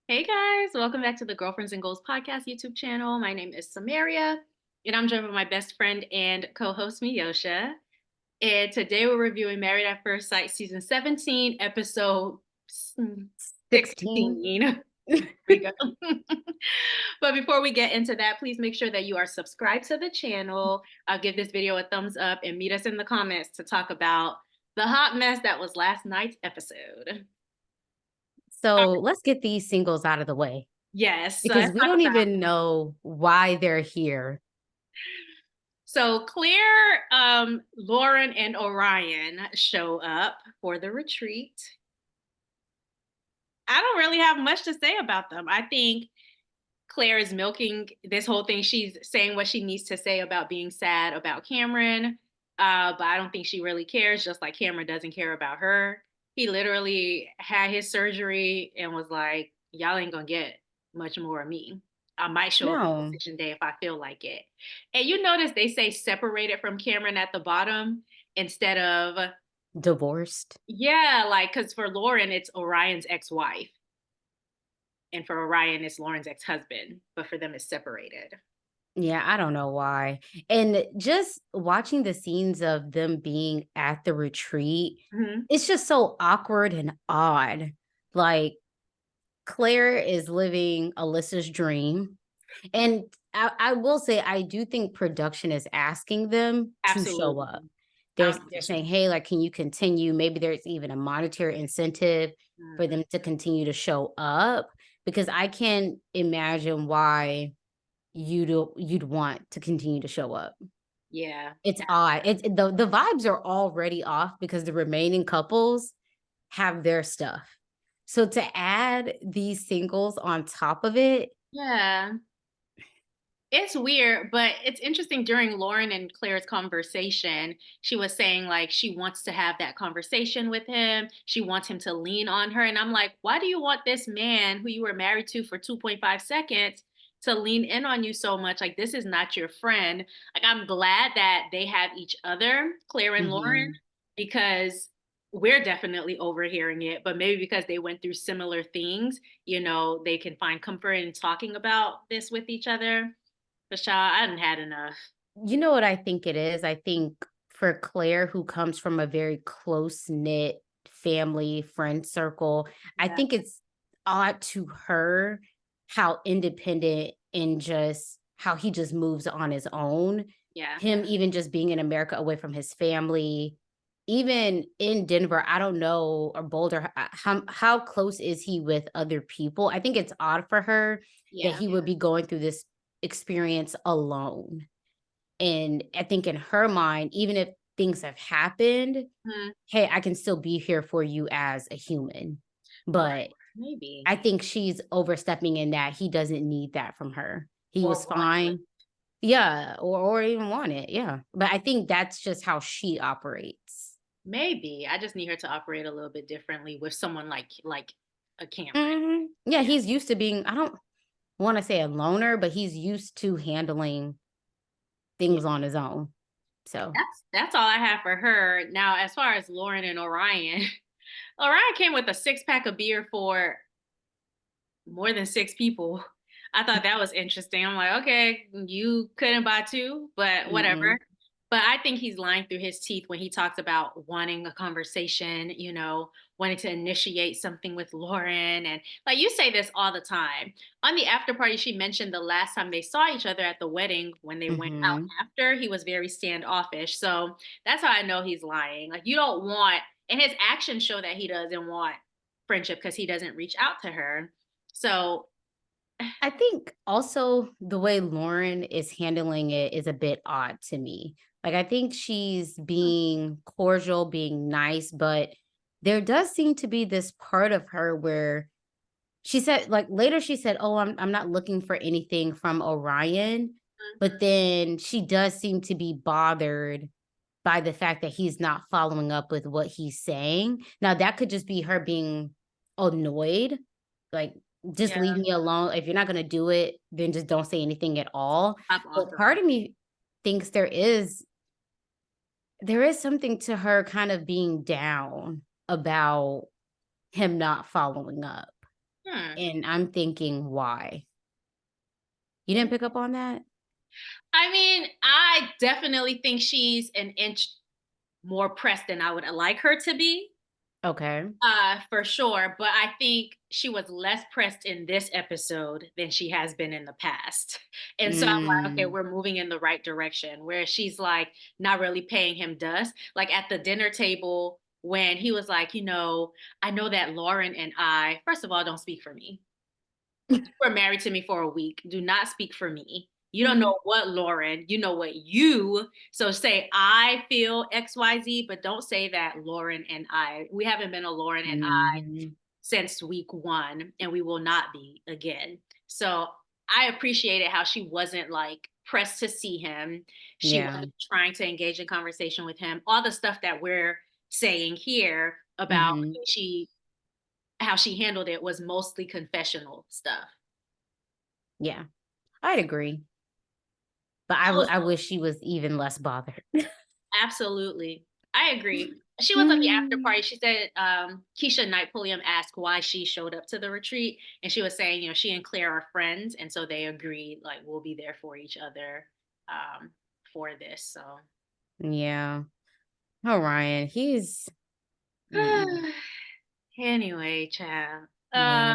Hey guys, welcome back to the Girlfriends and Goals podcast YouTube channel. My name is Samaria, and I'm joined with my best friend and co-host Miyosha. And today we're reviewing Married at First Sight season 17, episode 16. 16. There we go. But before we get into that, please make sure that you are subscribed to the channel. Give this video a thumbs up and meet us in the comments to talk about the hot mess that was last night's episode. So let's get these singles out of the way Yes, so because let's we talk don't about. even know why they're here. So Claire, Lauren, and Orion show up for the retreat. I don't really have much to say about them. I think Claire is milking this whole thing. She's saying what she needs to say about being sad about Cameron, but I don't think she really cares, just like Cameron doesn't care about her. He literally had his surgery and was like, y'all ain't gonna get much more of me. I might show up on No, decision day if I feel like it. And you notice they say separated from Cameron at the bottom instead of, divorced. yeah, like, because for Lauren, it's Orion's ex wife. And for Orion, it's Lauren's ex husband, but for them, it's separated. Yeah, I don't know why. And just watching the scenes of them being at the retreat, Mhm. it's just so awkward and odd. Like Claire is living Alyssa's dream. And I will say, I do think production is asking them to show up. Absolutely. They're saying, hey, like, can you continue? Maybe there's even a monetary incentive for Mhm. them to continue to show up because I can't imagine why you'd want to continue to show up. Yeah. It's odd. The vibes are already off because the remaining couples have their stuff. So to add these singles on top of it, Yeah. It's weird, but it's interesting during Lauren and Claire's conversation, she was saying like she wants to have that conversation with him. She wants him to lean on her. And I'm like, why do you want this man who you were married to for 2.5 seconds to lean in on you so much? Like, this is not your friend. Like, I'm glad that they have each other, Claire and Lauren, mhm. because we're definitely overhearing it, but maybe because they went through similar things, they can find comfort in talking about this with each other. But child, I hadn't had enough. You know what I think it is? I think for Claire, who comes from a very close knit family, friend circle, I Yeah. think it's odd to her how independent and just how he just moves on his own. Yeah. Him even just being in America away from his family, even in Denver, I don't know, or Boulder, how close is he with other people? I think it's odd for her that Yeah. he would be going through this experience alone. And I think in her mind, even if things have happened, Mhm. hey, I can still be here for you as a human. Right. But Maybe. I think she's overstepping in that he doesn't need that from her. He Or was want it. fine. Yeah, or even want it. Yeah. But I think that's just how she operates. Maybe. I just need her to operate a little bit differently with someone like a Cameron. Yeah, Yeah. he's used to being, I don't want to say a loner, but he's used to handling Yeah. things on his own. So, That's all I have for her. Now, as far as Lauren and Orion, Orion came with a six-pack of beer for more than six people. I thought that was interesting. I'm like, okay, you couldn't buy two, but whatever. mm-mm. But I think he's lying through his teeth when he talks about wanting a conversation, wanting to initiate something with Lauren. And like you say this all the time. On the after party, she mentioned the last time they saw each other at the wedding when they went out Mhm. after, he was very standoffish. So that's how I know he's lying. Like, you don't want, and his actions show that he doesn't want friendship because he doesn't reach out to her. So, I think also the way Lauren is handling it is a bit odd to me. Like, I think she's being cordial, being nice, but there does seem to be this part of her where she said, like later she said, "Oh, I'm not looking for anything from Orion," but then she does seem to be bothered by the fact that he's not following up with what he's saying. Now, that could just be her being annoyed, like, "Just yeah, leave me alone. If you're not gonna do it, then just don't say anything at all." I'm But offering. part of me thinks there is something to her kind of being down about him not following up. Hmm. And I'm thinking, why? You didn't pick up on that? I mean, I definitely think she's an inch more pressed than I would like her to be. Okay. For sure. But I think she was less pressed in this episode than she has been in the past. And so I'm like, okay, Mm, we're moving in the right direction where she's like not really paying him dust. Like at the dinner table, when he was like, I know that Lauren and I, first of all, don't speak for me. You were married to me for a week. Do not speak for me. You don't mhm, know what Lauren, you know what you. So say I feel XYZ, but don't say that Lauren and I. We haven't been a Lauren and I mhm. since week one, and we will not be again. So I appreciated how she wasn't like pressed to see him. She Yeah. wasn't trying to engage in conversation with him. All the stuff that we're saying here about Mhm. she how she handled it was mostly confessional stuff. Yeah. I'd agree. But I was I wish she was even less bothered. absolutely. I agree. She was at the after Mm. party. She said Keisha Knight Pulliam asked why she showed up to the retreat. And she was saying, she and Claire are friends. And so they agreed, like, we'll be there for each other um, for this. So, Yeah. Orion, he's mm-mm. anyway, child. Yeah.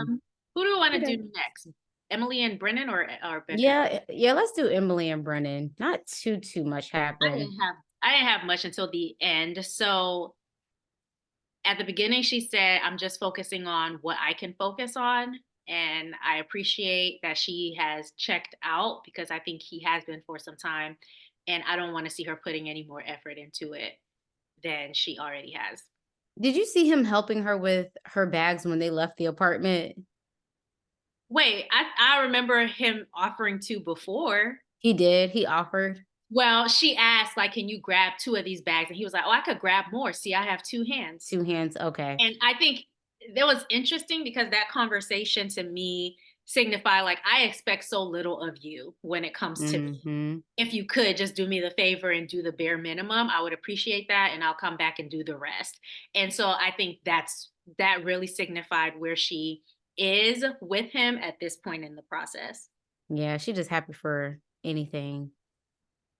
Who do we want to Okay. do next? Emily and Brennan or Becca? Yeah, let's do Emily and Brennan. Not too much happened. I didn't have much until the end. So at the beginning she said I'm just focusing on what I can focus on, and I appreciate that she has checked out because I think he has been for some time, and I don't want to see her putting any more effort into it than she already has. Did you see him helping her with her bags when they left the apartment? Wait, I remember him offering to before. He did. He offered Well, she asked like, can you grab two of these bags, and he was like, oh, I could grab more, see, I have two hands. two hands. Okay. And I think that was interesting because that conversation to me signified like I expect so little of you when it comes to me. Mm-hmm. If you could just do me the favor and do the bare minimum, I would appreciate that, and I'll come back and do the rest. And so I think that really signified where she is with him at this point in the process. Yeah, she just happy for anything.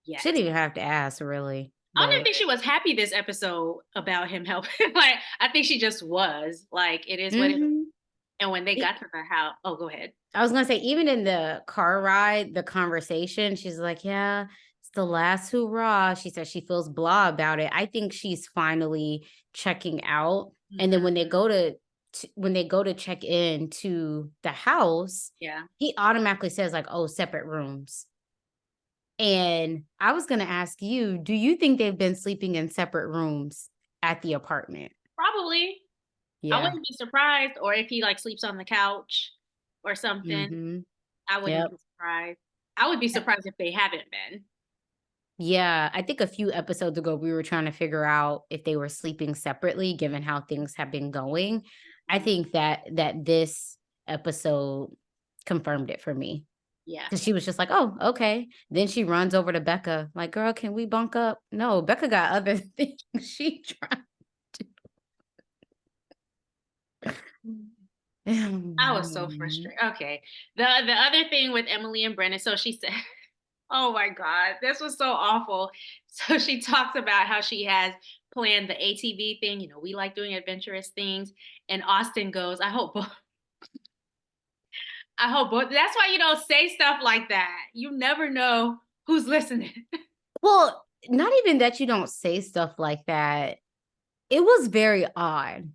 She Yes. didn't even have to ask, really. I don't even But think she was happy this episode about him helping. Like, I think she just was. Like, it is what it is. hmm And when they got to the house, oh, go ahead. I was gonna say, even in the car ride, the conversation, she's like, "Yeah, it's the last hurrah." She says she feels blah about it. I think she's finally checking out. And then Mhm. when they go to when they go to check in to the house, Yeah. he automatically says like, "Oh, separate rooms." And I was gonna ask you, do you think they've been sleeping in separate rooms at the apartment? Probably. I Yeah. wouldn't be surprised. Or if he like sleeps on the couch or something, Mm-hmm. I wouldn't Yep. be surprised. I would be surprised if they haven't been. Yeah, I think a few episodes ago, we were trying to figure out if they were sleeping separately, given how things have been going. I Mhm. think that this episode confirmed it for me Yeah. because she was just like, "Oh, okay." Then she runs over to Becca, like, "Girl, can we bunk up?" No, Becca got other things she tried. I was so frustrated. Okay. The other thing with Emily and Brennan, so she said, oh my God, this was so awful. So she talks about how she has planned the ATV thing. We like doing adventurous things. And Austin goes, I hope both. That's why you don't say stuff like that. You never know who's listening. Well, not even that you don't say stuff like that. It was very odd.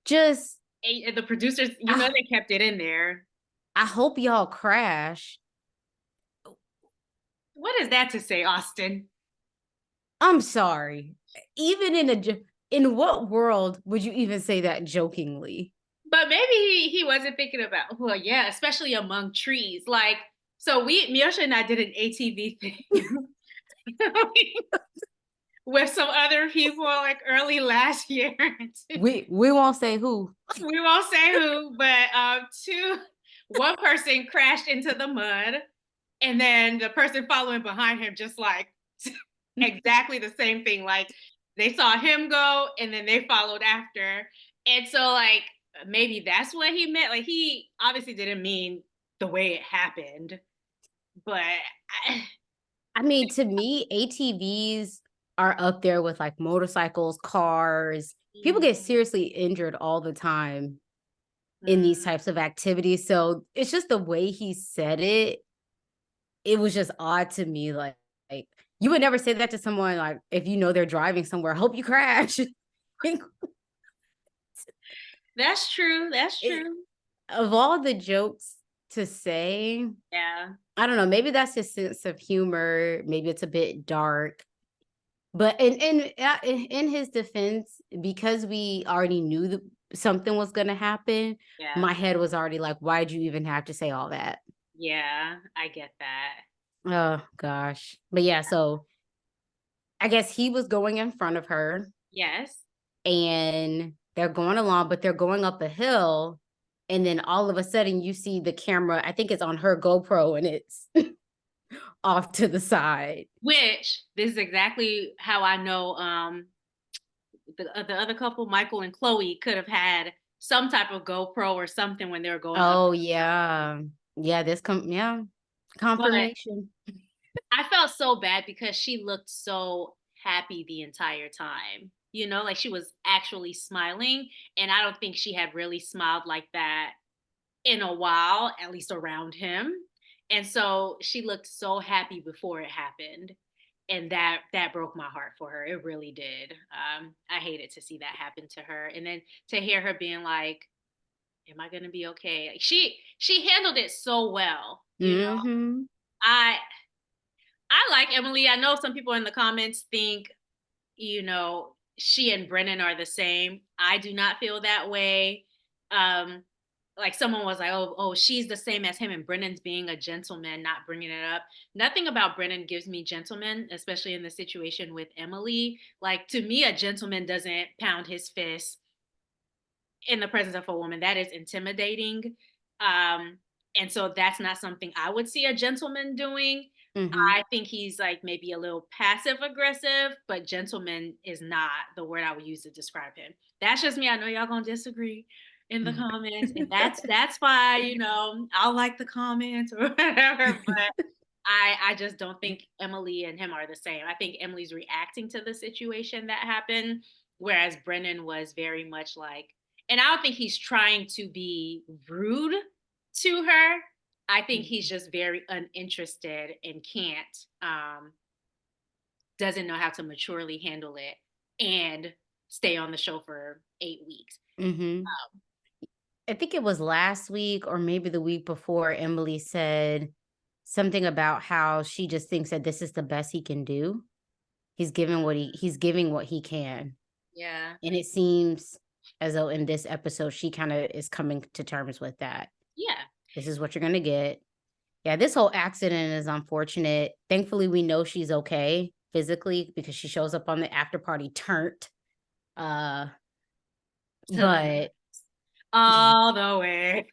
Just And the producers, I, they kept it in there. I hope y'all crash. What is that to say, Austin? I'm sorry. Even in what world would you even say that jokingly? But maybe he wasn't thinking about, well, yeah, especially among trees. Like, so Miosha and I did an ATV thing with some other people like early last year. We won't say who. We won't say who, but one person crashed into the mud, and then the person following behind him just like exactly the same thing. Like they saw him go, and then they followed after, and so like maybe that's what he meant. Like he obviously didn't mean the way it happened, but I, I mean, to me, ATVs are up there with like motorcycles, cars. People get Mhm, seriously injured all the time in mhm. these types of activities. So it's just the way he said it. It was just odd to me. Like you would never say that to someone like if you know they're driving somewhere. Hope you crash. That's true. That's it, true. of all the jokes to say, Yeah, I don't know. Maybe that's his sense of humor. Maybe it's a bit dark. But in his defense, because we already knew that something was gonna happen, yeah, my head was already like, "Why'd you even have to say all that?" yeah. I get that. Oh gosh. But yeah, so I guess he was going in front of her Yes. and they're going along, but they're going up a hill. And then all of a sudden you see the camera, I think it's on her GoPro and it's off to the side. Which this is exactly how I know the other couple, Michael and Chloe, could have had some type of GoPro or something when they were going up. Oh yeah. Yeah, yeah. But Confirmation. I felt so bad because she looked so happy the entire time. You know, like she was actually smiling. And I don't think she had really smiled like that in a while, at least around him. And so she looked so happy before it happened. And that broke my heart for her. It really did. I hated to see that happen to her. And then to hear her being like, am I gonna be okay? Like she handled it so well, you know. Mhm. I I like Emily. I know some people in the comments think, she and Brennan are the same. I do not feel that way. Um, like someone was like, oh, she's the same as him, and Brennan's being a gentleman, not bringing it up. Nothing about Brennan gives me gentleman, especially in the situation with Emily. Like to me, a gentleman doesn't pound his fist in the presence of a woman. That is intimidating. Um, and so that's not something I would see a gentleman doing. Mhm. I think he's like maybe a little passive aggressive, but gentleman is not the word I would use to describe him. That's just me. I know y'all gonna disagree in the Mhm. comments, and that's fine. I'll like the comments or whatever. But I just don't think Emily and him are the same. I think Emily's reacting to the situation that happened, whereas Brennan was very much like, and I don't think he's trying to be rude to her. I think he's just very uninterested and doesn't know how to maturely handle it and stay on the show for 8 weeks. Mhm. I think it was last week or maybe the week before Emily said something about how she just thinks that this is the best he can do. He's giving what he can. Yeah. And it seems as though in this episode she kind of is coming to terms with that. Yeah. This is what you're going to get. Yeah, this whole accident is unfortunate. Thankfully we know she's okay physically because she shows up on the after party turned. Uh To the but all the way.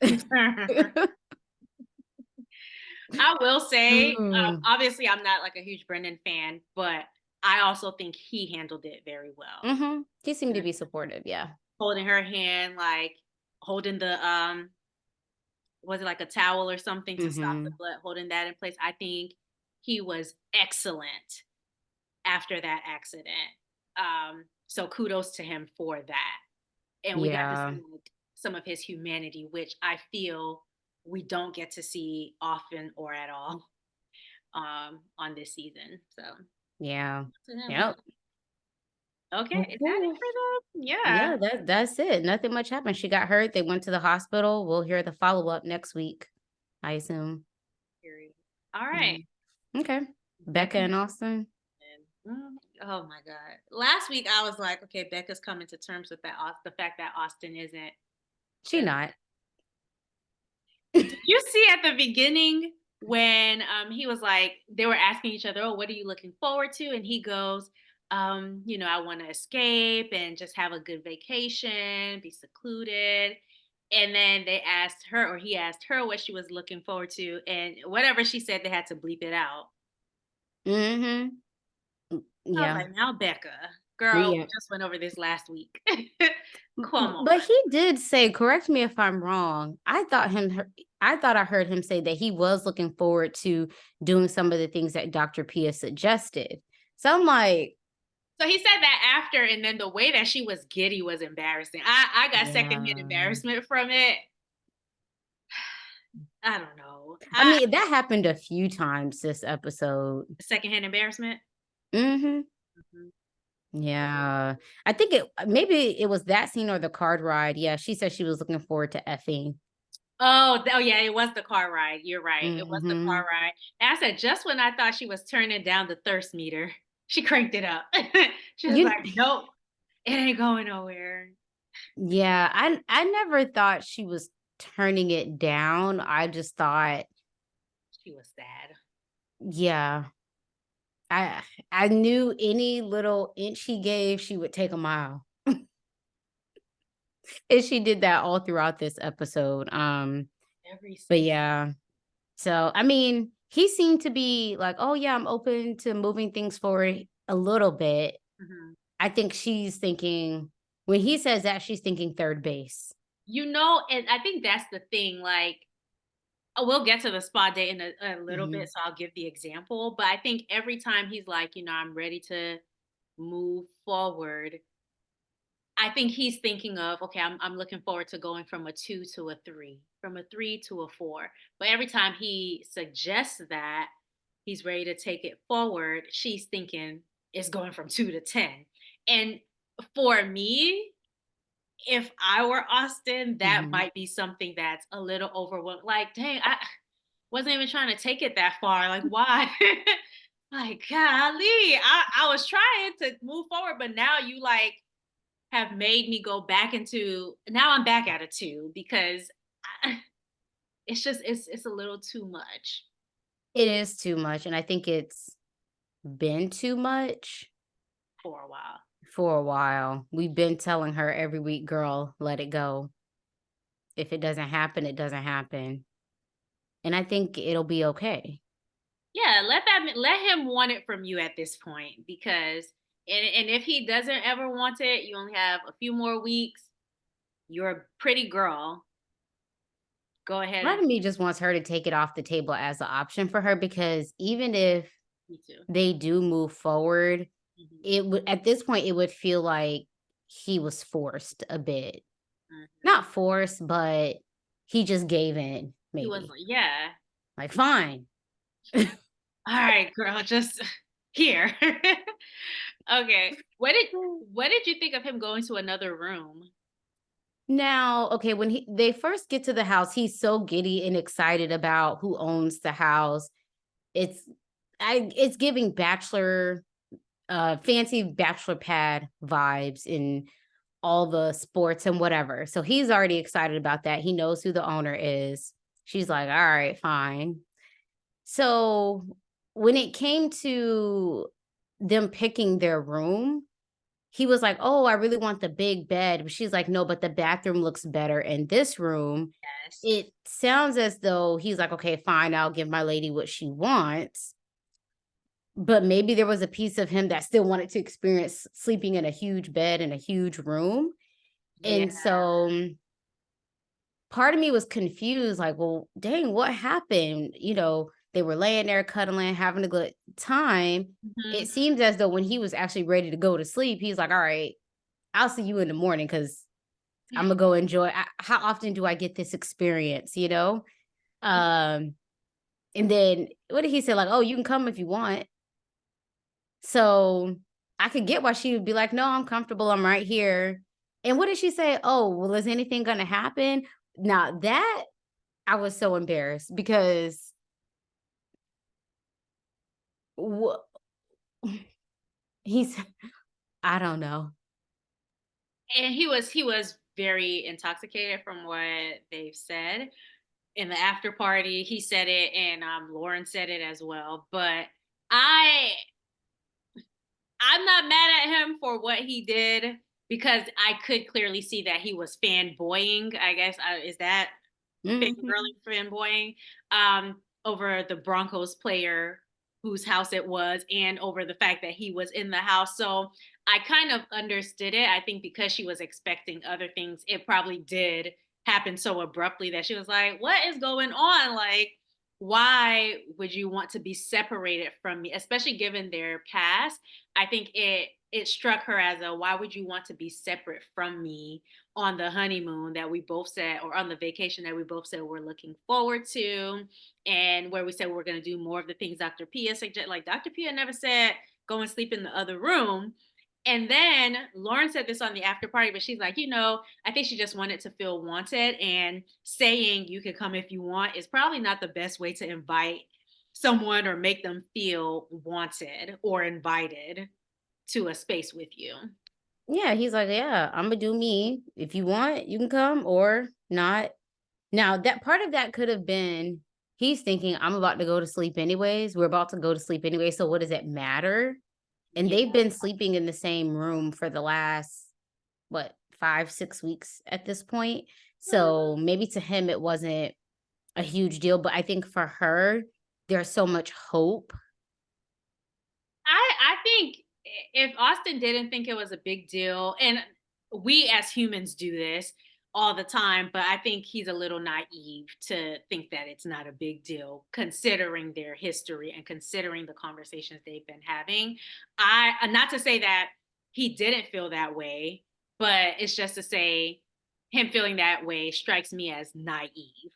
I will say, mm, obviously, I'm not like a huge Brendan fan, but I also think he handled it very well. mhm. He seemed to be supportive, yeah. Holding her hand, like holding the was it like a towel or something to stop the Mhm. blood, holding that in place. I think he was excellent after that accident. So kudos to him for that. And we got to Yeah. see like some of his humanity, which I feel we don't get to see often or at all on this season. So Yeah. to him, yeah. Yep. Okay, Well, is that it cool. for them? Yeah. Yeah, that's it. Nothing much happened. She got hurt. They went to the hospital. We'll hear the follow-up next week, I assume. Period. All right. Mhm. Okay. Becca Becca. and Austin? Oh my God. Last week I was like, okay, Becca's coming to terms with the fact that Austin isn't She the. not. Did you see at the beginning when he was like they were asking each other, "Oh, what are you looking forward to?" And he goes, I want to escape and just have a good vacation, be secluded. And then they asked her, or he asked her what she was looking forward to, and whatever she said, they had to bleep it out. Mhm. I was Yeah. like, now Becca, girl, we Yeah. just went over this last week. Come on. But he did say, correct me if I'm wrong. I thought I heard him say that he was looking forward to doing some of the things that Dr. Pia suggested. So I'm like, So he said that after, and then the way that she was giddy was embarrassing. I got secondhand yeah. embarrassment from it. I don't know. I mean, that happened a few times this episode. Secondhand embarrassment. Mhm. Mhm. Yeah. I think maybe it was that scene or the card ride. Yeah, she said she was looking forward to effing. Oh, yeah, it was the car ride. You're right. It was the car Mhm. ride. And I said, just when I thought she was turning down the thirst meter, she cranked it up. She was You like, nope, it ain't going nowhere. Yeah, I never thought she was turning it down. I just thought, She was sad. yeah, I I knew any little inch he gave, she would take a mile. And she did that all throughout this episode. Every But single. yeah. So I mean, he seemed to be like, "Oh yeah, I'm open to moving things forward a little bit." Mhm. I think she's thinking when he says that, she's thinking third base. And I think that's the thing. Like, we'll get to the spa day in a little bit, Mhm. so I'll give the example. But I think every time he's like, I'm ready to move forward, I think he's thinking of, okay, I'm looking forward to going from a 2 to a 3, from a 3 to a 4. But every time he suggests that he's ready to take it forward, she's thinking it's going from 2 to 10. And for me, if I were Austin, that Mhm. might be something that's a little overwhelming. Like, dang, I wasn't even trying to take it that far. Like, why? Like, golly, I was trying to move forward, but now you like have made me go back into, now I'm back at a 2 because it's just it's a little too much It is too much, and I think it's been too much for a while. for a while. We've been telling her every week, "Girl, let it go. If it doesn't happen, it doesn't happen." And I think it'll be okay. Yeah, let him want it from you at this point because and if he doesn't ever want it, you only have a few more weeks. You're a pretty girl. Go ahead Part and of me just wants her to take it off the table as an option for her because even if me too. they do move forward, Mhm, it would at this point, it would feel like he was forced a bit. mhm. Not forced, but he just gave in, He was maybe. like, yeah, Like, "Fine." all right, girl, just here. Okay. What did you think of him going to another room? Now, okay, when they first get to the house, he's so giddy and excited about who owns the house. It's it's giving bachelor fancy bachelor pad vibes in all the sports and whatever. So he's already excited about that. He knows who the owner is. She's like, "All right, fine." So when it came to them picking their room, he was like, "Oh, I really want the big bed." But she's like, "No, but the bathroom looks better in this room." Yes. It sounds as though he's like, "Okay, fine, I'll give my lady what she wants." But maybe there was a piece of him that still wanted to experience sleeping in a huge bed in a huge room. Yeah. And so part of me was confused, like, well, dang, what happened? They were laying there cuddling, having a good time. It Mhm. seems as though when he was actually ready to go to sleep, he's like, "All right, I'll see you in the morning because I'm gonna go enjoy. How often do I get this experience? Um, and then what did he say? Like, oh, you can come if you want. So I could get why she would be like, no, I'm comfortable. I'm right here. And what did she say? Oh, well, is anything gonna happen? Now that I was so embarrassed because wha- he's I don't know. And he was very intoxicated from what they've said. In the after party, he said it and Lauren said it as well. But I I'm not mad at him for what he did because I could clearly see that he was fanboying. I guess is that Mhm. fangirling, fanboying over the Broncos player. whose house it was and over the fact that he was in the house. So I kind of understood it. I think because she was expecting other things, it probably did happen so abruptly that she was like, "What is going on? Like, why would you want to be separated from me?" Especially given their past. I think it struck her as a, why would you want to be separate from me on the honeymoon that we both said, or on the vacation that we both said we're looking forward to, and where we said we're going to do more of the things Dr. Pia suggested. Like, Dr. Pia never said go and sleep in the other room. And then Lauren said this on the after party, but she's like, I think she just wanted to feel wanted. And saying you can come if you want is probably not the best way to invite someone or make them feel wanted or invited to a space with you. Yeah, he's like, "Yeah, Imma do me. If you want, you can come or not." Now, that part of that could have been he's thinking, "I'm about to go to sleep anyways. We're about to go to sleep anyway, so what does it matter?" And Yeah. they've been sleeping in the same room for the last, what, 5, 6 weeks at this point. So, maybe to him it wasn't a huge deal, but I think for her, there's so much hope. I think if Austin didn't think it was a big deal, and we as humans do this all the time, but I think he's a little naive to think that it's not a big deal considering their history and considering the conversations they've been having. Not to say that he didn't feel that way, but it's just to say him feeling that way strikes me as naive.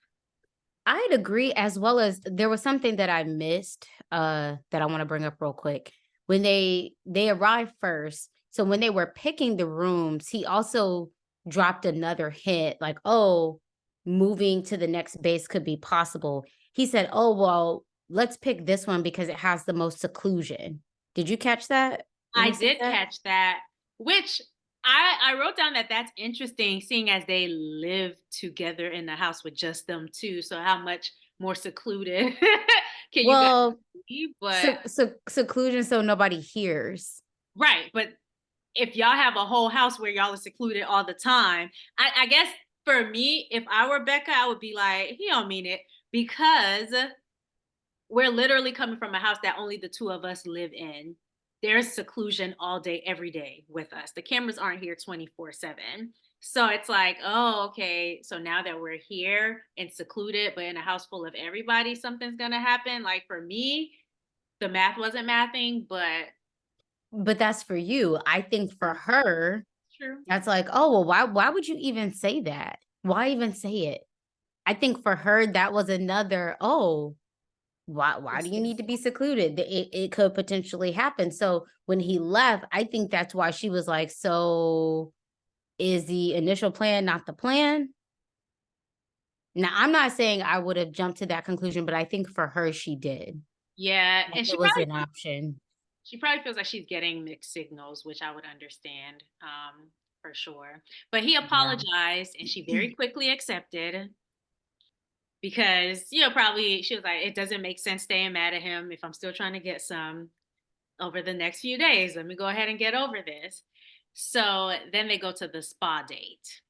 I'd agree, as well as there was something that I missed, that I wanna bring up real quick. When they arrived first, so when they were picking the rooms, he also dropped another hint, like, "Oh, moving to the next base could be possible." He said, "Oh, well, let's pick this one because it has the most seclusion." Did you catch that when I he said did that? catch that, which I wrote down that that's interesting, seeing as they live together in the house with just them two. So how much more secluded can you guys Well, be? But seclusion so nobody hears. right, but if y'all have a whole house where y'all are secluded all the time, I guess for me, if I were Becca, I would be like, he don't mean it, because we're literally coming from a house that only the two of us live in. There's seclusion all day, every day with us. The cameras aren't here 24/7. So it's like, oh, okay. So now that we're here and secluded, but in a house full of everybody, something's going to happen. Like for me, the math wasn't mathing, but But that's for you. I think for her, true. that's like, "Oh, well, why would you even say that? Why even say it?" I think for her, that was another, "Oh, why do It's you the need to be secluded? It could potentially happen." So, when he left, I think that's why she was like, "So, is the initial plan not the plan?" Now, I'm not saying I would have jumped to that conclusion, but I think for her, she did. yeah, Like, and it was an option. she probably feels like she's getting mixed signals, which I would understand, for sure. But he Yeah. apologized, and she very quickly accepted because, probably she was like, it doesn't make sense staying mad at him if I'm still trying to get some over the next few days. Let me go ahead and get over this. So then they go to the spa date.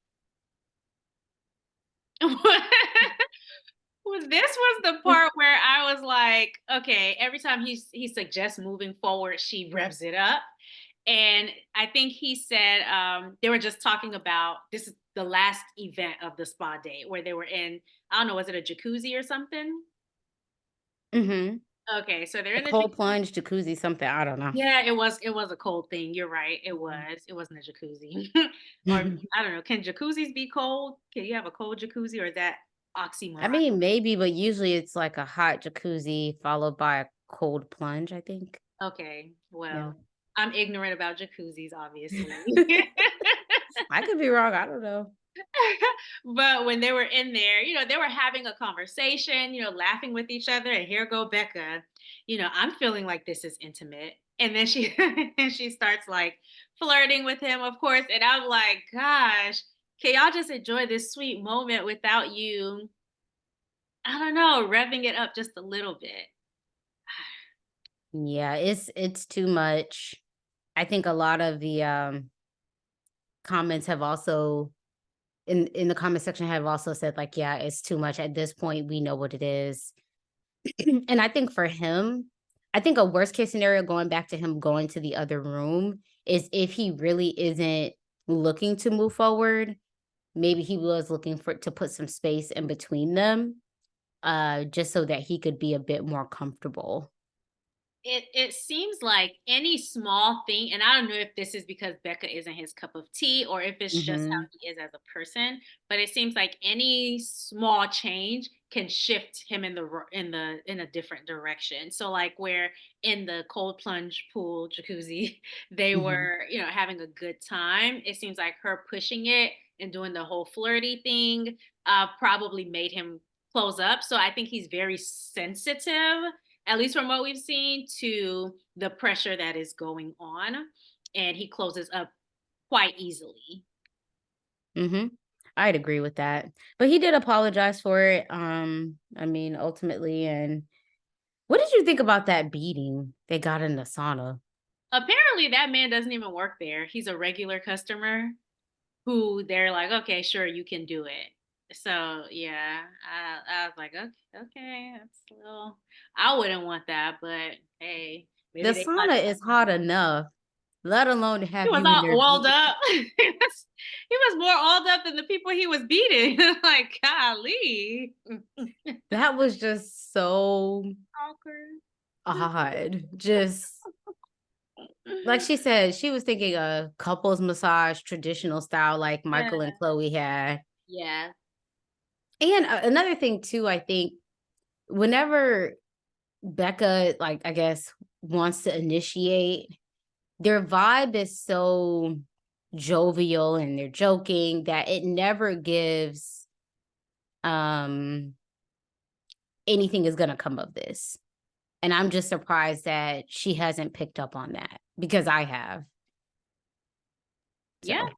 Well, this was the part where I was like, okay, every time he suggests moving forward, she revs it up. And I think he said they were just talking about this is the last event of the spa date where they were in, I don't know, was it a jacuzzi or something? Mhm. Okay, so they're A in the cold jacuzzi. plunge, jacuzzi, something, I don't know. Yeah, it was a cold thing. You're right. It Mhm. was. It wasn't a jacuzzi. Or I don't know. Can jacuzzis be cold? Can you have a cold jacuzzi, or is that I oxymoron? mean, maybe, but usually it's like a hot jacuzzi followed by a cold plunge, I think. Okay, Yeah. well, I'm ignorant about jacuzzis, obviously. I could be wrong, I don't know. But when they were in there, they were having a conversation, laughing with each other. And here go Becca, I'm feeling like this is intimate. And then she and she starts like flirting with him, of course. And I'm like, gosh, can y'all just enjoy this sweet moment without you, I don't know, revving it up just a little bit? Yeah, it's too much. I think a lot of the, comments have also in the comment section have also said, like, "Yeah, it's too much. At this point, we know what it is." And I think for him, I think a worst case scenario going back to him going to the other room is if he really isn't looking to move forward, maybe he was looking for to put some space in between them, just so that he could be a bit more comfortable. It seems like any small thing, and I don't know if this is because Becca isn't his cup of tea or if it's just how Mhm, he is as a person, but it seems like any small change can shift him in in a different direction. So like where in the cold plunge pool jacuzzi, they mhm, were, having a good time. It seems like her pushing it and doing the whole flirty thing probably made him close up. So I think he's very sensitive, at least from what we've seen, to the pressure that is going on. And he closes up quite easily. mhm. I'd agree with that, but he did apologize for it, I mean, ultimately, and what did you think about that beating they got in the sauna? Apparently, that man doesn't even work there. He's a regular customer who they're like, okay, sure, you can do it. So yeah, I was like, okay, okay, that's a little. I wouldn't want that, but hey, The maybe they thought sauna is hot enough, let alone to he have was you in there all oiled beating. up. He was more oiled up than the people he was beating. Like, golly. That was just so Awkward. odd, just like she said, she was thinking a couples massage, traditional style like Yeah. Michael and Chloe had. Yeah. And another thing too, I think whenever Becca, like, I guess, wants to initiate, their vibe is so jovial and they're joking that it never gives um anything is gonna come of this. And I'm just surprised that she hasn't picked up on that because I have. Yeah. So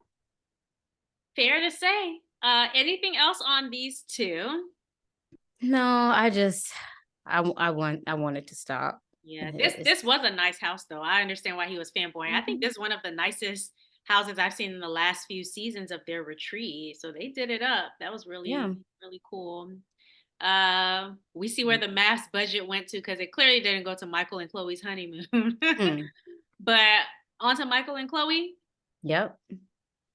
Fair to say. Anything else on these two? no, I want it to stop. Yeah, this It's was a nice house though. I understand why he was fanboying. I think Mhm. this is one of the nicest houses I've seen in the last few seasons of their retreat. So they did it up. That was really, Yeah. really cool. We see where the MAFS budget went to because it clearly didn't go to Michael and Chloe's honeymoon. Hmm. But on to Michael and Chloe. Yep.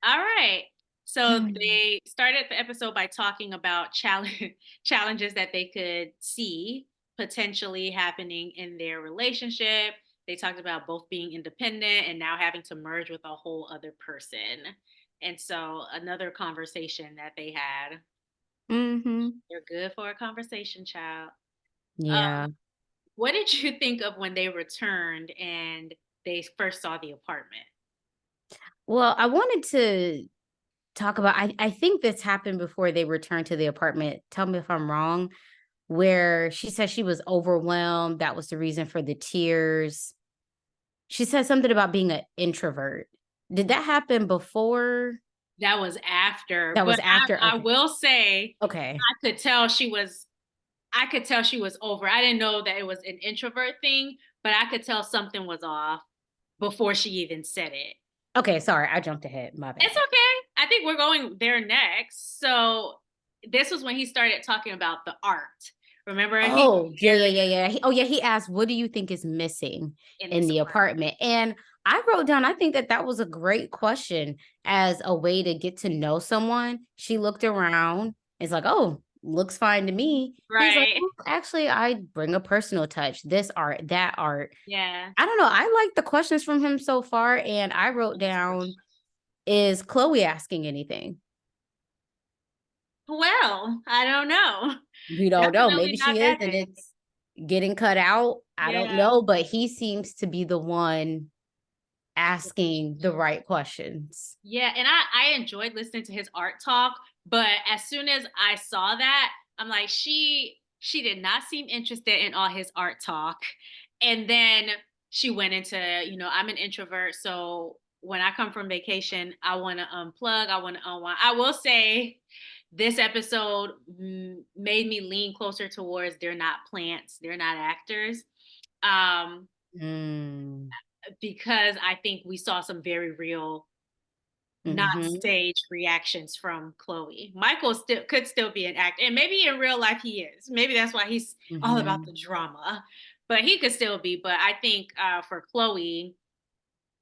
All right. So Hmm. they started the episode by talking about challenges that they could see potentially happening in their relationship. They talked about both being independent and now having to merge with a whole other person. And so another conversation that they had. Mhm. They're good for a conversation, child. Yeah. What did you think of when they returned and they first saw the apartment? Well, I wanted to talk about I think this happened before they returned to the apartment. Tell me if I'm wrong, where she said she was overwhelmed, that was the reason for the tears. She said something about being an introvert. Did that happen before? That was after, That but was after? I Okay. will say Okay. I could tell she was over. I didn't know that it was an introvert thing, but I could tell something was off before she even said it. Okay, sorry, I jumped ahead. My It's bad. okay. I think we're going there next. So this was when he started talking about the art. Remember he Oh, yeah, yeah, yeah, yeah. He asked, "What do you think is missing in in this the apartment. apartment?" And I wrote down, I think that that was a great question as a way to get to know someone. She looked around. It's like, "Oh, looks fine to me." He's like, Right. "Well, actually, I bring a personal touch. This art, that art." Yeah. I don't know. I like the questions from him so far, and I wrote down, "Is Chloe asking anything?" Well, I don't know. We don't know. Definitely Maybe not she is, that and day. it's getting cut out. I don't Yeah. know, but he seems to be the one asking the right questions. Yeah, and I enjoyed listening to his art talk, but as soon as I saw that, I'm like, she did not seem interested in all his art talk. And then she went into, I'm an introvert, so when I come from vacation, I want to unplug, I want to unwind. I will say this episode made me lean closer towards they're not plants, they're not actors. Um, Mm, because I think we saw some very real not mhm, staged reactions from Chloe. Michael still could still be an actor, and maybe in real life he is. Maybe that's why he's all about mhm. the drama. but he could still be. But I think for Chloe,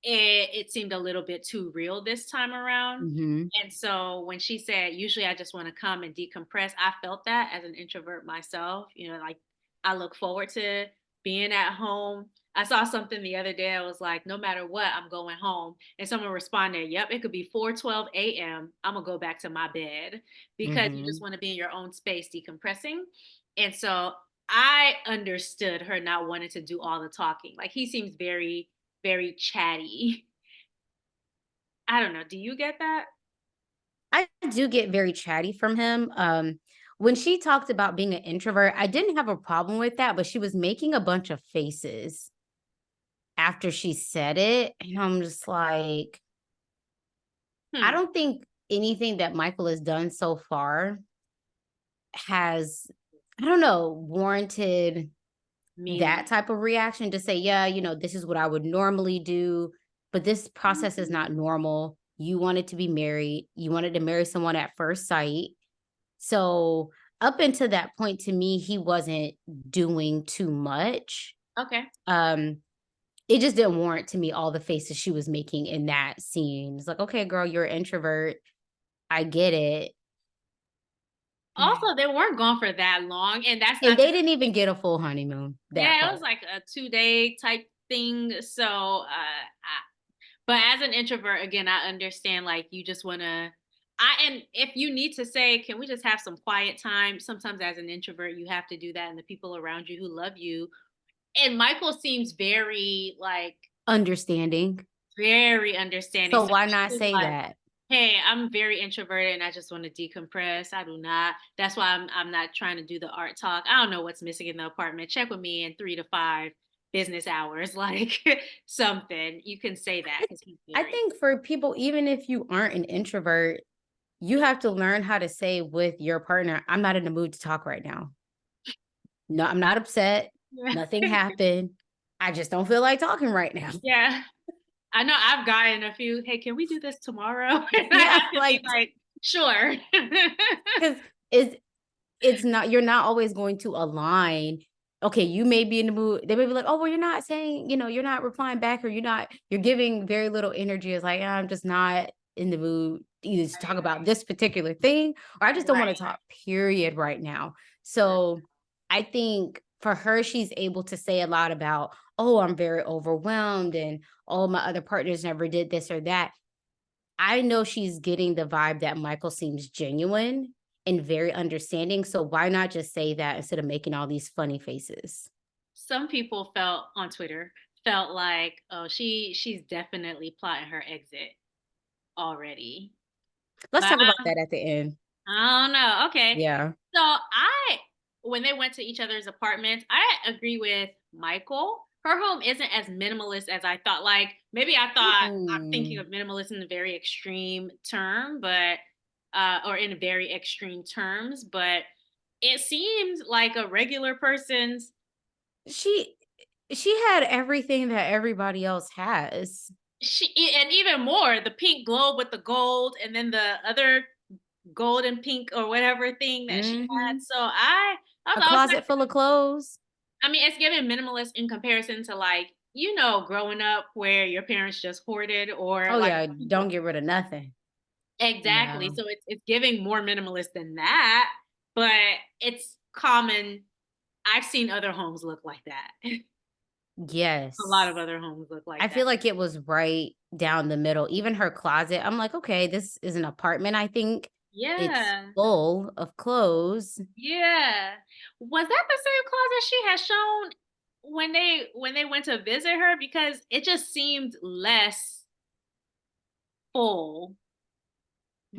it seemed a little bit too real this time around. Mhm. And so when she said, usually I just want to come and decompress, I felt that as an introvert myself. Like I look forward to being at home. I saw something the other day. I was like, no matter what, I'm going home. And someone responded, yep, it could be 4:12 a.m. I'm gonna go back to my bed because you just Mhm. want to be in your own space decompressing. And so I understood her not wanting to do all the talking. Like he seems very, very chatty. I don't know. Do you get that? I do get very chatty from him. When she talked about being an introvert, I didn't have a problem with that, but she was making a bunch of faces after she said it, and I'm just like, I Hmm. don't think anything that Michael has done so far has, I don't know, warranted Meaning. that type of reaction to say, yeah, this is what I would normally do, but this process is Mhm. not normal. You wanted to be married, you wanted to marry someone at first sight. So, up until that point, to me, he wasn't doing too much. Okay. Um, it just didn't warrant to me all the faces she was making in that scene. It's like, okay, girl, you're an introvert. I get it. Also, they weren't gone for that long, and that's And not to they didn't say even get a full honeymoon, that yeah, it was part. like a 2-day type thing. So, but as an introvert, again, I understand like you just want to. And if you need to say, can we just have some quiet time? Sometimes as an introvert, you have to do that, and the people around you who love you. And Michael seems very like Understanding. very understanding. So So why he not was say like, that? hey, I'm very introverted and I just want to decompress. I do not. That's why I'm not trying to do the art talk. I don't know what's missing in the apartment. Check with me in 3 to 5 business hours, like something. You can say that I because he's I very think for people, even if you aren't an introvert, you have to learn how to say with your partner, I'm not in the mood to talk right now. No, I'm not upset. yeah. Nothing happened. I just don't feel like talking right now. Yeah. I know I've gotten a few, hey, can we do this tomorrow? And I Yeah, have to be like like, sure. because it's not you're not always going to align. Okay, you may be in the mood. They may be like, oh, well, you're not saying, you're not replying back, or you're giving very little energy. It's like, I'm just not in the mood either to talk about this particular thing, or I just don't want to Right. talk, period, right now. Right. So I think for her, she's able to say a lot about, oh, I'm very overwhelmed, and all my other partners never did this or that. I know she's getting the vibe that Michael seems genuine and very understanding, so why not just say that instead of making all these funny faces? Some people felt on Twitter felt like, oh, she's definitely plotting her exit already. Let's But talk about that at the end. I don't know. Okay. Yeah. So I when they went to each other's apartments, I agree with Michael. Her home isn't as minimalist as I thought. Like maybe I thought I'm thinking Mm. of minimalist in a very extreme term, but or in very extreme terms, but it seems like a regular person's She she had everything that everybody else has. and even more the pink globe with the gold and then the other gold and pink or whatever thing that she had. Mhm. So I A was also closet full of clothes. I mean, it's giving minimalist in comparison to like, growing up where your parents just hoarded or Oh, like yeah, people don't get rid of nothing. exactly. Yeah. So it's giving more minimalist than that, but it's common. I've seen other homes look like that. A lot of Yes. other homes look I like that. feel like it was right down the middle. Even her closet, I'm like, "Okay, this is an apartment, I think. It's Yeah. full of clothes." Yeah. Was that the same closet she had shown when they went to visit her? Because it just seemed less full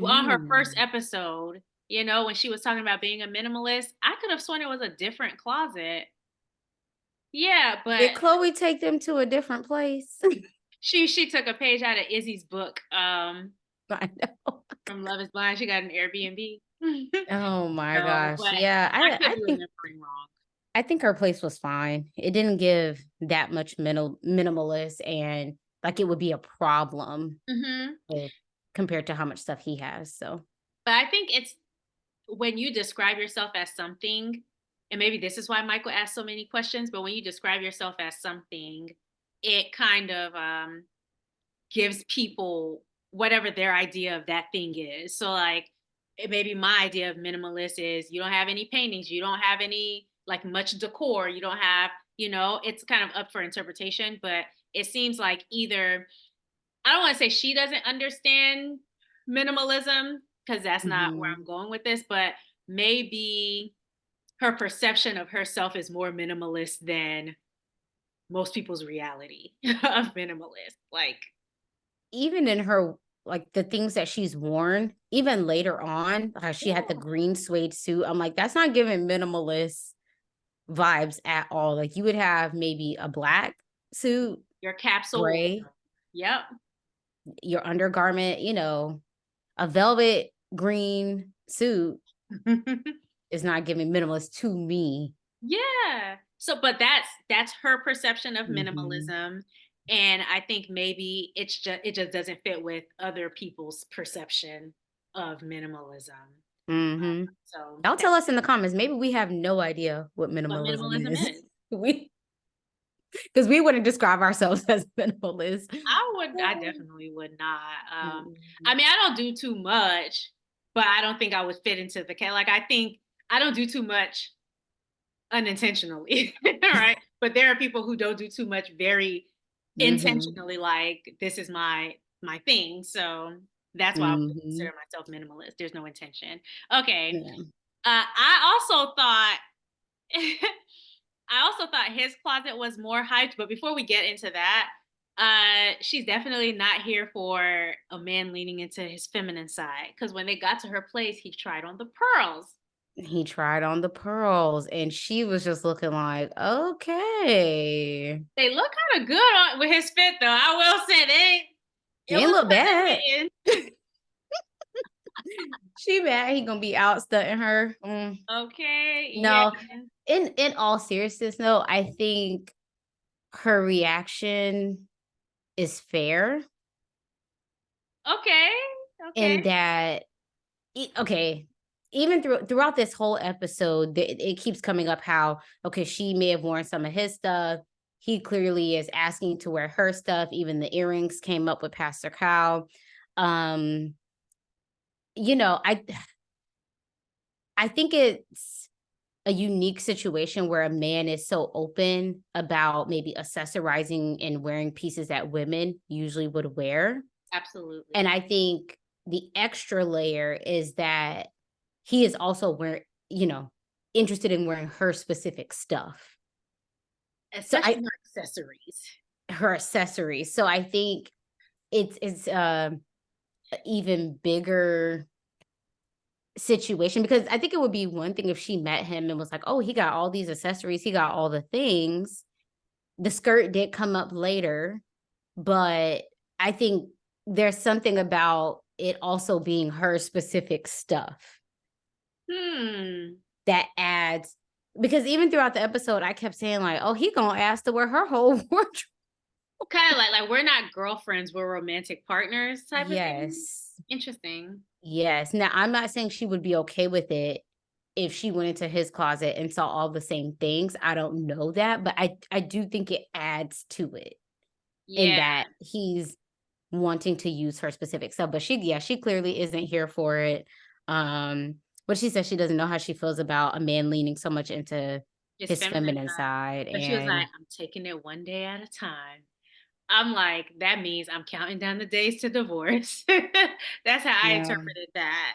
on her first Mm. episode, when she was talking about being a minimalist. I could have sworn it was a different closet. Yeah, but Did Chloe take them to a different place? she took a page out of Izzy's book, I know. from Love is Blind. She got an Airbnb. Oh my So, gosh. but Yeah, I I could I be think remembering wrong. I think her place was fine. It didn't give that much minimalist, and like it would be a problem Mhm. with compared to how much stuff he has. So, But I think it's when you describe yourself as something and maybe this is why Michael asked so many questions, but when you describe yourself as something, it kind of gives people whatever their idea of that thing is. So like maybe my idea of minimalist is you don't have any paintings, you don't have any like much decor, you don't have, it's kind of up for interpretation, but it seems like either I don't want to say she doesn't understand minimalism because that's not where Mhm. I'm going with this, but maybe her perception of herself is more minimalist than most people's reality of minimalist. Like, Even in her like, the things that she's worn, even later on, how she had the yeah, green suede suit, I'm like, "That's not giving minimalist vibes at all." Like, you would have maybe a black suit, your capsule. gray, Yep. your undergarment, a velvet green suit is not giving minimalist to me. Yeah. So, but that's her perception of Mhm. minimalism, and I think maybe it just doesn't fit with other people's perception of minimalism. Mhm. So Y'all tell that's us in the comments, maybe we have no idea what what minimalism minimalism is. is. We because we wouldn't describe ourselves as minimalist. I definitely would not. I Mm. mean, I don't do too much, but I don't think I would fit into the like I think I don't do too much unintentionally, right? But there are people who don't do too much very Mhm. intentionally, like this is my thing. So that's why I would Mhm. consider myself minimalist. There's no intention. Okay. Yeah. I also thought I also thought his closet was more hyped, but before we get into that, she's definitely not here for a man leaning into his feminine side. Because when they got to her place, he tried on the pearls. He tried on the pearls and she was just looking like, "Okay." They look kind of good on with his fit, though. I will say She it ain't was look bad. kind of hitting. She mad he gonna be out stunting her. Okay, yeah. No, in all seriousness, no, I think her reaction is fair Okay, okay. in that okay, even throughout this whole episode, it keeps coming up how okay, she may have worn some of his stuff. He clearly is asking to wear her stuff. Even the earrings came up with Pastor Cow. Um, you know, I think it's a unique situation where a man is so open about maybe accessorizing and wearing pieces that women usually would wear. And Absolutely. I think the extra layer is that he is also interested in wearing her specific stuff. So Especially her accessories. her accessories. So I think it's a even bigger situation because I think it would be one thing if she met him and was like, "Oh, he got all these accessories, he got all the things." The skirt did come up later, but I think there's something about it also being her specific stuff Hmm. that adds because even throughout the episode, I kept saying like, "Oh, he gonna ask to wear her whole wardrobe." Kind of like we're not girlfriends, we're romantic partners type of thing. Yes. Interesting. Yes. Now, I'm not saying she would be okay with it if she went into his closet and saw all the same things. I don't know that, but I do think it adds to it in Yeah. that he's wanting to use her specific stuff. But she clearly isn't here for it. But she says she doesn't know how she feels about a man leaning so much into His his feminine feminine side. side. But she was like, And I'm taking it one day at a time. I'm like, that means I'm counting down the days to divorce. That's how I yeah. interpreted that.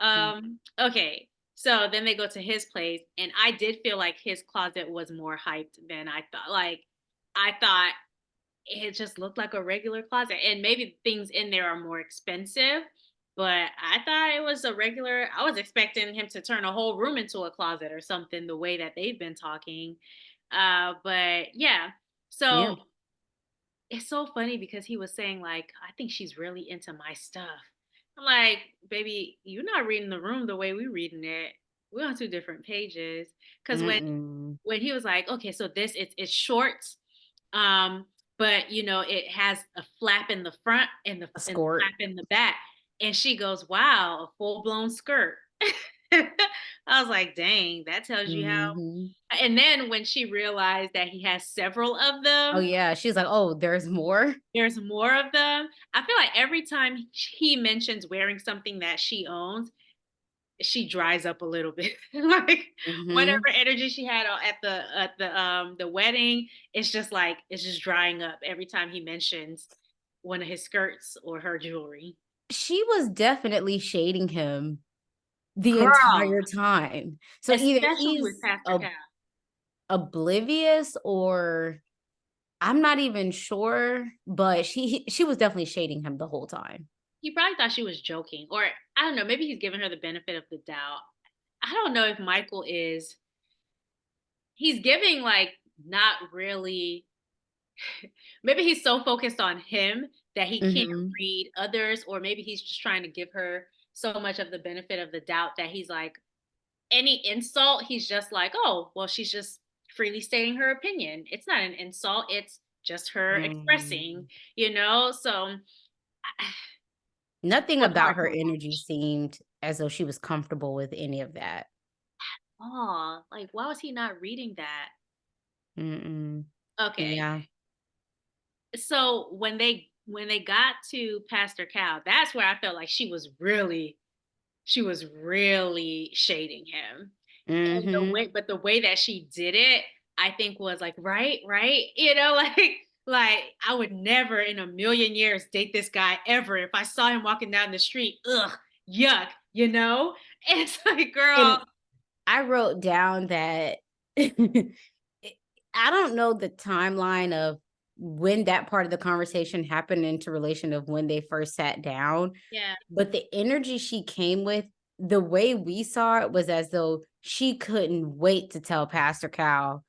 Mm. Okay. So then they go to his place, and I did feel like his closet was more hyped than I thought. Like, I thought it just looked like a regular closet, and maybe things in there are more expensive, but I thought it was a regular. I was expecting him to turn a whole room into a closet or something, the way that they've been talking. But yeah. Yeah. So it's so funny because he was saying like, "I think she's really into my stuff." I'm like, "Baby, you're not reading the room the way we reading it. We're on two different pages." Because Mm-mm. when he was like, "Okay, so this it's short, um, but it has a flap in the front and the A and the skirt. flap in the back," and she goes, "Wow, a full blown skirt." I was like, dang, that tells you how. Mhm. And then when she realized that he has several of Oh, them, yeah, she's like, "Oh, there's more?" there's more of them. I feel like every time he mentions wearing something that she owns, she dries up a little bit. Like whatever Mhm. energy she had at the wedding, it's just like it's just drying up every time he mentions one of his skirts or her jewelry. She was definitely shading him the Girl, entire time. So either especially with he's Pastor Cal. oblivious or I'm not even sure, but she was definitely shading him the whole time. He probably thought she was joking, or I don't know, maybe he's giving her the benefit of the doubt. I don't know if Michael is he's giving like not really maybe he's so focused on him that he can't Mhm. read others, or maybe he's just trying to give her so much of the benefit of the doubt that he's like any insult, he's just like, oh, well, she's just freely stating her opinion. It's not an insult, it's just her expressing, Mm. So Nothing was about hard her to energy watch. seemed as though she was comfortable with any of that. Oh, like why was he not reading that? Mm-mm. Okay. Yeah. So when they got to Pastor Cal, that's where I felt like she was really shading him. And Mhm. the way that she did it, I think was like, right, right, like I would never in a million years date this guy ever if I saw him walking down the street. Ugh, yuck, you know? And it's like, girl, And I wrote down that it I don't know the timeline of when that part of the conversation happened into relation of when they first sat down, yeah, but the energy she came with, the way we saw it was as though she couldn't wait to tell Pastor Cal,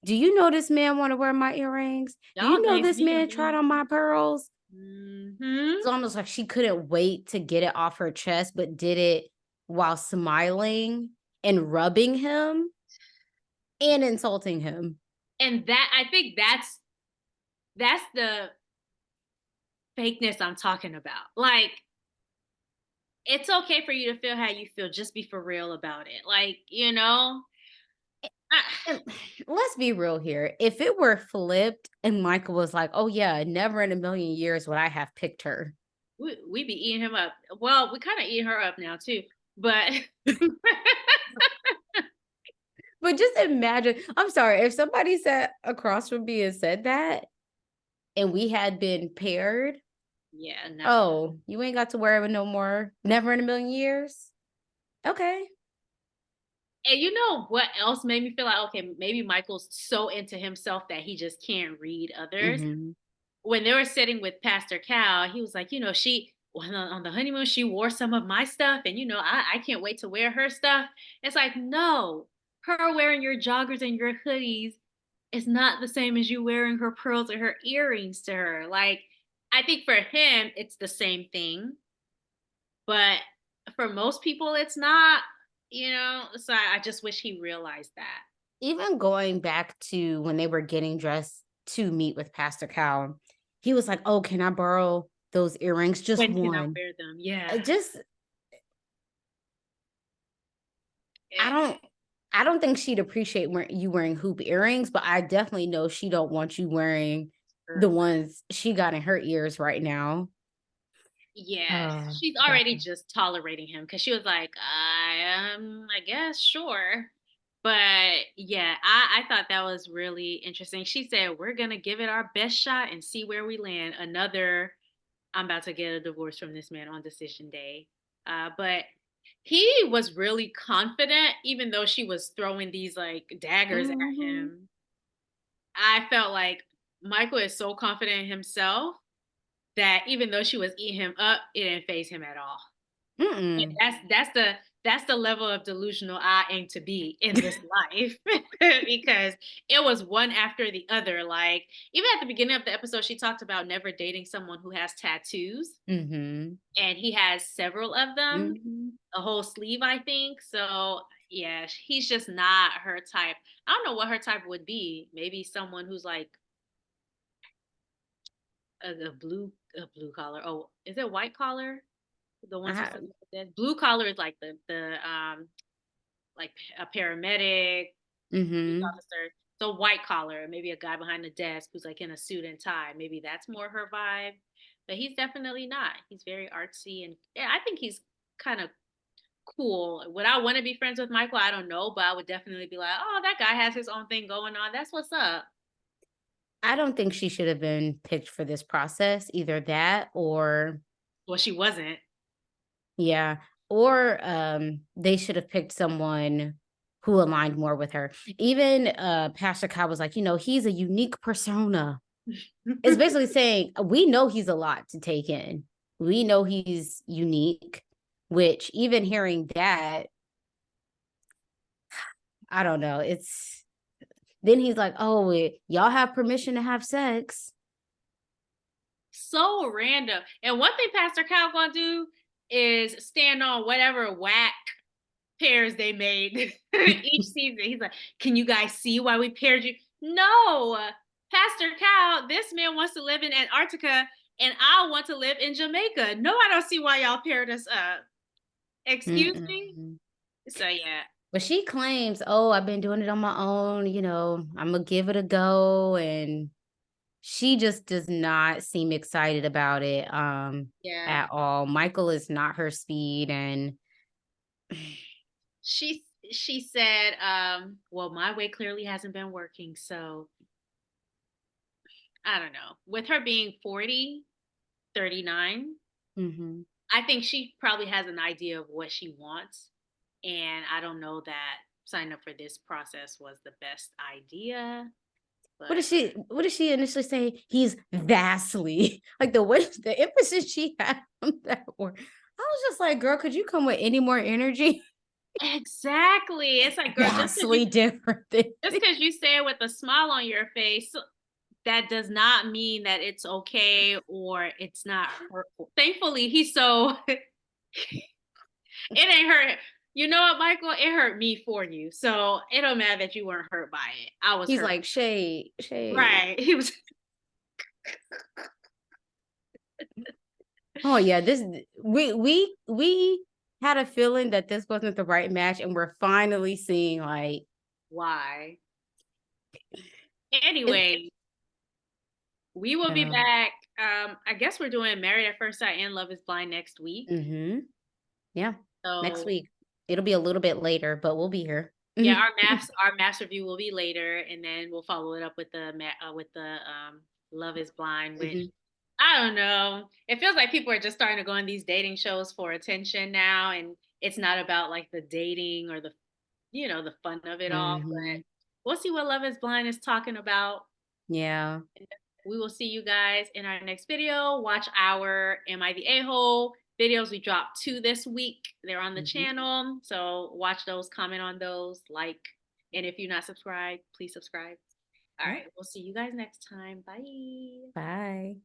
"Do you know this man wanna wear my earrings? Do you y'all know gave this me a man tried million. on my pearls?" Mhm. It's almost like she couldn't wait to get it off her chest, but did it while smiling and rubbing him and insulting him. And that I think that's the fakeness I'm talking about. Like, it's okay for you to feel how you feel, just be for real about it. Like, I, And let's be real here. If it were flipped and Michael was like, "Oh yeah, never in a million years would I have picked her." we be eating him up. Well, we kind of eating her up now too, but But just imagine, I'm sorry, if somebody sat across from me and said that and we had been paired, yeah, no. "Oh, you ain't got to wear it no more. Never in a million years." Okay. And you know what else made me feel like okay, maybe Michael's so into himself that he just can't read others. Mhm. When they were sitting with Pastor Cal, he was like, she on the honeymoon, she wore some of my stuff, and I can't wait to wear her stuff. It's like, no, her wearing your joggers and your hoodies is not the same as you wearing her pearls or her earrings to her. Like, I think for him, it's the same thing, but for most people, it's not. So I just wish he realized that. Even going back to when they were getting dressed to meet with Pastor Cal, he was like, "Oh, can I borrow those earrings? Just When can I one." wear them? Yeah. Just I Eh, don't I don't think she'd appreciate you wearing hoop earrings, but I definitely know she don't want you wearing the er, ones she got in her ears right now. Yeah, Oh, she's already Becca. just tolerating him because she was like, I guess, sure. But yeah, I thought that was really interesting. She said, we're gonna give it our best shot and see where we land. I'm about to get a divorce from this man on decision day. But he was really confident, even though she was throwing these like daggers at Mhm. him. I felt like Michael is so confident in himself that even though she was eating him up, it didn't phase him at all. And Mm-mm. that's the level of delusional I aim to be in this life because it was one after the other. Like even at the beginning of the episode, she talked about never dating someone who has tattoos, Mhm. and he has several of them, Mhm. a whole sleeve, I think. So yeah, he's just not her type. I don't know what her type would be. Maybe someone who's like a blue collar. Oh, is it white collar? The ones who I something like that. Blue collar is like the like a paramedic, police Mhm. officer. So white collar, maybe a guy behind the desk who's like in a suit and tie. Maybe that's more her vibe. But he's definitely not. He's very artsy, and yeah, I think he's kind of cool. Would I want to be friends with Michael? I don't know, but I would definitely be like, oh, that guy has his own thing going on. That's what's up. I don't think she should have been picked for this process, either that or Well, she wasn't. yeah, or, they should have picked someone who aligned more with her. Even, Pastor Cow was like, "He's a unique persona." It's basically saying, we know he's a lot to take in. We know he's unique, which even hearing that, I don't know, it's then he's like, "Oh, y'all have permission to have sex." So random. And one thing Pastor Cal gonna do is stand on whatever whack pairs they made each season. He's like, "Can you guys see why we paired you?" No, Pastor Cal, this man wants to live in Antarctica, and I want to live in Jamaica. No, I don't see why y'all paired us up. Excuse me. Mm-mm. So yeah, But she claims, "Oh, I've been doing it on my own, Imma give it a go," and she just does not seem excited about it, yeah. at all. Michael is not her speed, and She said, well, my way clearly hasn't been working, so I don't know. With her being 40, 39, Mhm. I think she probably has an idea of what she wants. And I don't know that signing up for this process was the best idea, but What did she initially say? He's vastly like, the emphasis she had on that word. I was just like, "Girl, could you come with any more energy?" exactly. It's like, girl, Vastly different than just because you say it with a smile on your face, that does not mean that it's okay or it's not hurtful. Thankfully, he's so it ain't hurt. You know what, Michael? It hurt me for you. So it don't matter that you weren't hurt by it. I was he's hurt. like, "Shade, shade." Right. He was Oh, yeah, we had a feeling that this wasn't the right match, and we're finally seeing, like, why. it Anyway, we will be yeah. back. I guess we're doing Married at First Sight and Love is Blind next week. Mhm. Yeah, next So week. It'll be a little bit later, but we'll be here. yeah, our maths review will be later, and then we'll follow it up with the Love is Blind, which Mhm. I don't know. It feels like people are just starting to go on these dating shows for attention now, and it's not about like the dating or the fun of it all. But Mhm. we'll see what Love is Blind is talking about. Yeah. We will see you guys in our next video. Watch our Am I the A-hole videos. We dropped 2 this week. They're on the Mhm. channel. So watch those, comment on those, like, and if you're not subscribed, please subscribe. All Yeah. right. We'll see you guys next time. Bye. Bye.